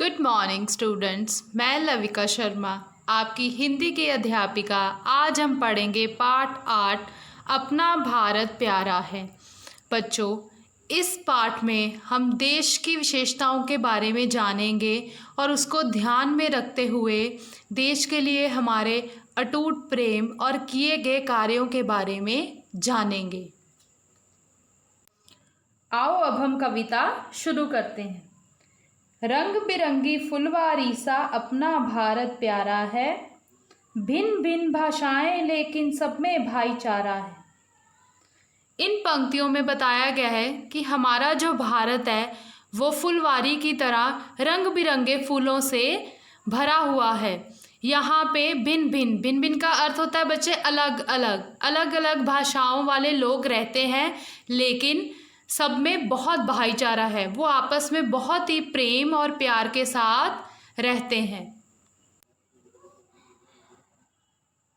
Good morning students, मैं लविका शर्मा आपकी हिंदी की अध्यापिका। आज हम पढ़ेंगे पाठ 8 अपना भारत प्यारा है। बच्चों, इस पाठ में हम देश की विशेषताओं के बारे में जानेंगे और उसको ध्यान में रखते हुए देश के लिए हमारे अटूट प्रेम और किए गए कार्यों के बारे में जानेंगे। आओ अब हम कविता शुरू करते हैं। रंग बिरंगी फुलवारी सा अपना भारत प्यारा है, भिन्न भिन्न भाषाएं लेकिन सब में भाईचारा है। इन पंक्तियों में बताया गया है कि हमारा जो भारत है वो फुलवारी की तरह रंग बिरंगे फूलों से भरा हुआ है। यहाँ पे भिन्न भिन्न का अर्थ होता है बच्चे अलग अलग भाषाओं वाले लोग रहते हैं, लेकिन सब में बहुत भाईचारा है। वो आपस में बहुत ही प्रेम और प्यार के साथ रहते हैं।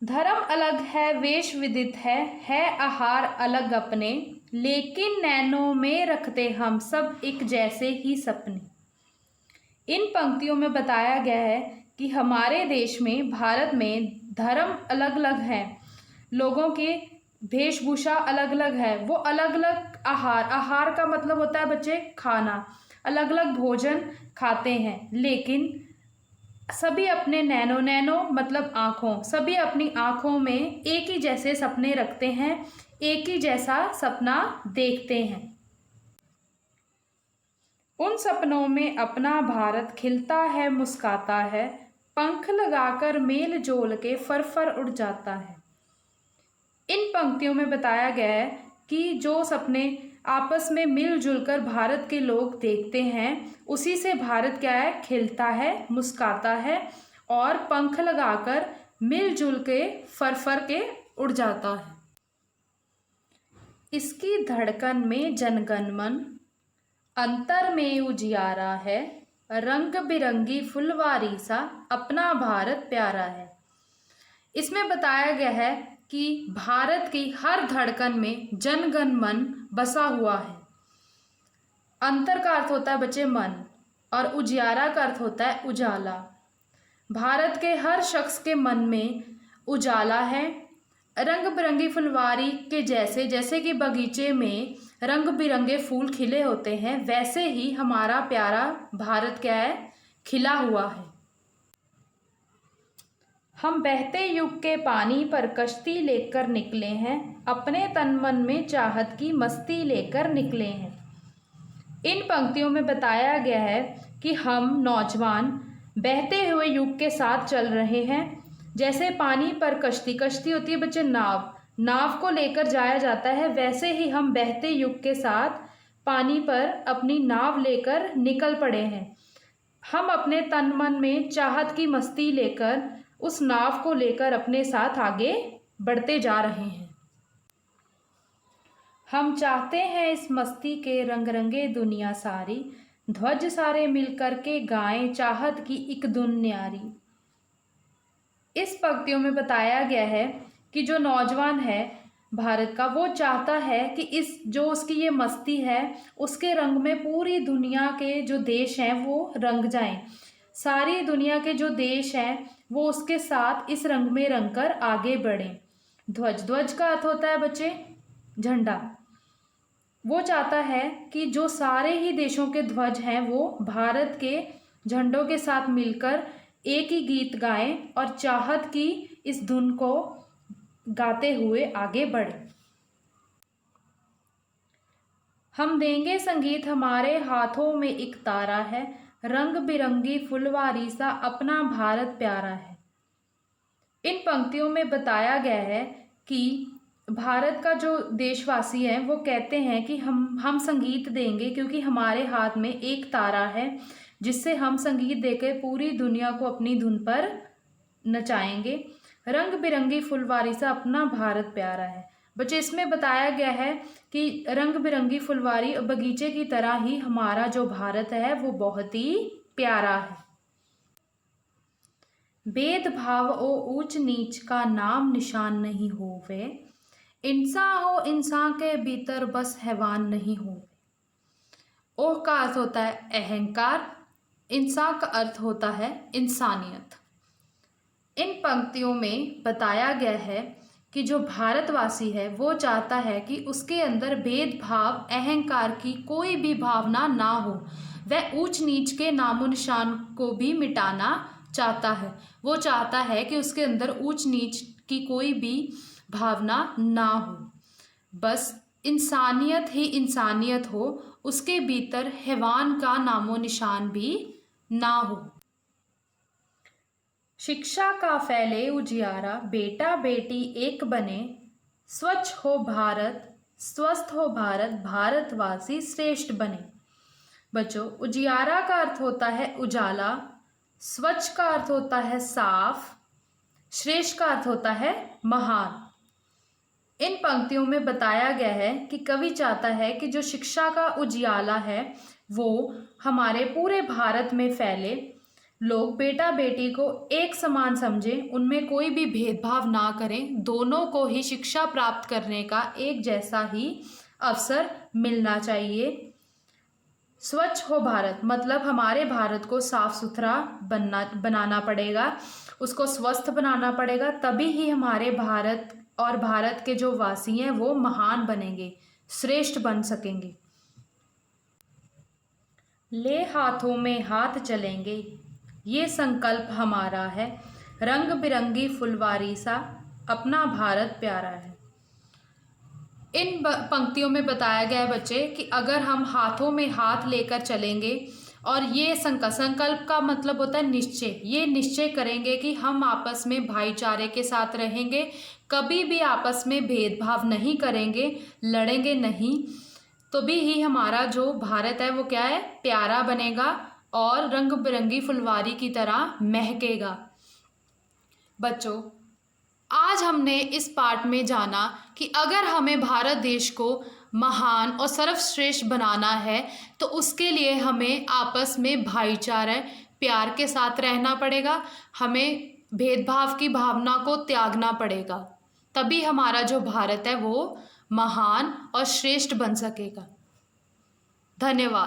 धर्म अलग है, वेश विदित है आहार अलग अपने, लेकिन नैनों में रखते हम सब एक जैसे ही सपने। इन पंक्तियों में बताया गया है कि हमारे देश में, भारत में धर्म अलग अलग हैं, लोगों के वेशभूषा अलग अलग है, वो अलग अलग आहार का मतलब होता है बच्चे खाना, अलग अलग भोजन खाते हैं, लेकिन सभी अपने नैनो मतलब आँखों, सभी अपनी आँखों में एक ही जैसे सपने रखते हैं, एक ही जैसा सपना देखते हैं। उन सपनों में अपना भारत खिलता है, मुस्काता है, पंख लगाकर मेल जोल के फर उड़ जाता है। इन पंक्तियों में बताया गया है कि जो सपने आपस में मिलजुल कर भारत के लोग देखते हैं, उसी से भारत क्या है, खिलता है, मुस्काता है और पंख लगाकर मिलजुल के फर के उड़ जाता है। इसकी धड़कन में जनगण मन, अंतर में उजियारा है, रंग बिरंगी फुलवारी सा अपना भारत प्यारा है। इसमें बताया गया है कि भारत की हर धड़कन में जनगण मन बसा हुआ है। अंतर का अर्थ होता है बच्चे मन, और उजियारा का अर्थ होता है उजाला। भारत के हर शख्स के मन में उजाला है। रंग बिरंगी फुलवारी के जैसे कि बगीचे में रंग बिरंगे फूल खिले होते हैं, वैसे ही हमारा प्यारा भारत क्या है, खिला हुआ है। हम बहते युग के पानी पर कश्ती लेकर निकले हैं, अपने तन मन में चाहत की मस्ती लेकर निकले हैं। इन पंक्तियों में बताया गया है कि हम नौजवान बहते हुए युग के साथ चल रहे हैं। जैसे पानी पर कश्ती होती है बच्चे, नाव को लेकर जाया जाता है, वैसे ही हम बहते युग के साथ पानी पर अपनी नाव लेकर निकल पड़े हैं। हम अपने तन मन में चाहत की मस्ती लेकर उस नाव को लेकर अपने साथ आगे बढ़ते जा रहे हैं। हम चाहते हैं इस मस्ती के रंग रंगे दुनिया सारी, ध्वज सारे मिलकर के गाएं चाहत की एक धुन न्यारी। इस पंक्तियों में बताया गया है कि जो नौजवान है भारत का, वो चाहता है कि जो उसकी ये मस्ती है, उसके रंग में पूरी दुनिया के जो देश हैं वो रंग जाएं। सारी दुनिया के जो देश हैं वो उसके साथ इस रंग में रंग कर आगे बढ़ें। ध्वज का अर्थ होता है बच्चे झंडा। वो चाहता है कि जो सारे ही देशों के ध्वज हैं वो भारत के झंडों के साथ मिलकर एक ही गीत गाएं और चाहत की इस धुन को गाते हुए आगे बढ़ें। हम देंगे संगीत, हमारे हाथों में एक तारा है, रंग बिरंगी फुलवारी सा अपना भारत प्यारा है। इन पंक्तियों में बताया गया है कि भारत का जो देशवासी है वो कहते हैं कि हम संगीत देंगे, क्योंकि हमारे हाथ में एक तारा है जिससे हम संगीत देकर पूरी दुनिया को अपनी धुन पर नचाएंगे। रंग बिरंगी फुलवारी सा अपना भारत प्यारा है। बच्चे, इसमें बताया गया है कि रंग बिरंगी फुलवारी बगीचे की तरह ही हमारा जो भारत है वो बहुत ही प्यारा है। भेदभाव ओ ऊंच नीच का नाम निशान नहीं होवे, इंसान हो इंसान के भीतर बस हैवान नहीं होवे। ओह का अर्थ होता है अहंकार, इंसान का अर्थ होता है इंसानियत। इन पंक्तियों में बताया गया है कि जो भारतवासी है वो चाहता है कि उसके अंदर भेदभाव, अहंकार की कोई भी भावना ना हो। वह ऊंच नीच के नामो निशान को भी मिटाना चाहता है। वो चाहता है कि उसके अंदर ऊंच नीच की कोई भी भावना ना हो, बस इंसानियत ही इंसानियत हो, उसके भीतर हैवान का नामो निशान भी ना हो। शिक्षा का फैले उजियारा, बेटा बेटी एक बने, स्वच्छ हो भारत, स्वस्थ हो भारत, भारतवासी श्रेष्ठ बने। बच्चों, उजियारा का अर्थ होता है उजाला, स्वच्छ का अर्थ होता है साफ, श्रेष्ठ का अर्थ होता है महान। इन पंक्तियों में बताया गया है कि कवि चाहता है कि जो शिक्षा का उजियाला है वो हमारे पूरे भारत में फैले, लोग बेटा बेटी को एक समान समझें, उनमें कोई भी भेदभाव ना करें, दोनों को ही शिक्षा प्राप्त करने का एक जैसा ही अवसर मिलना चाहिए। स्वच्छ हो भारत मतलब हमारे भारत को साफ सुथरा बनाना पड़ेगा, उसको स्वस्थ बनाना पड़ेगा, तभी ही हमारे भारत और भारत के जो वासी हैं वो महान बनेंगे, श्रेष्ठ बन सकेंगे। ले हाथों में हाथ चलेंगे, ये संकल्प हमारा है, रंग बिरंगी फुलवारी सा अपना भारत प्यारा है। इन पंक्तियों में बताया गया है बच्चे कि अगर हम हाथों में हाथ लेकर चलेंगे, और ये संकल्प का मतलब होता है निश्चय, ये निश्चय करेंगे कि हम आपस में भाईचारे के साथ रहेंगे, कभी भी आपस में भेदभाव नहीं करेंगे, लड़ेंगे नहीं, तो भी ही हमारा जो भारत है वो क्या है, प्यारा बनेगा और रंग बिरंगी फुलवारी की तरह महकेगा। बच्चों, आज हमने इस पाठ में जाना कि अगर हमें भारत देश को महान और सर्वश्रेष्ठ बनाना है तो उसके लिए हमें आपस में भाईचारा, प्यार के साथ रहना पड़ेगा, हमें भेदभाव की भावना को त्यागना पड़ेगा, तभी हमारा जो भारत है वो महान और श्रेष्ठ बन सकेगा। धन्यवाद।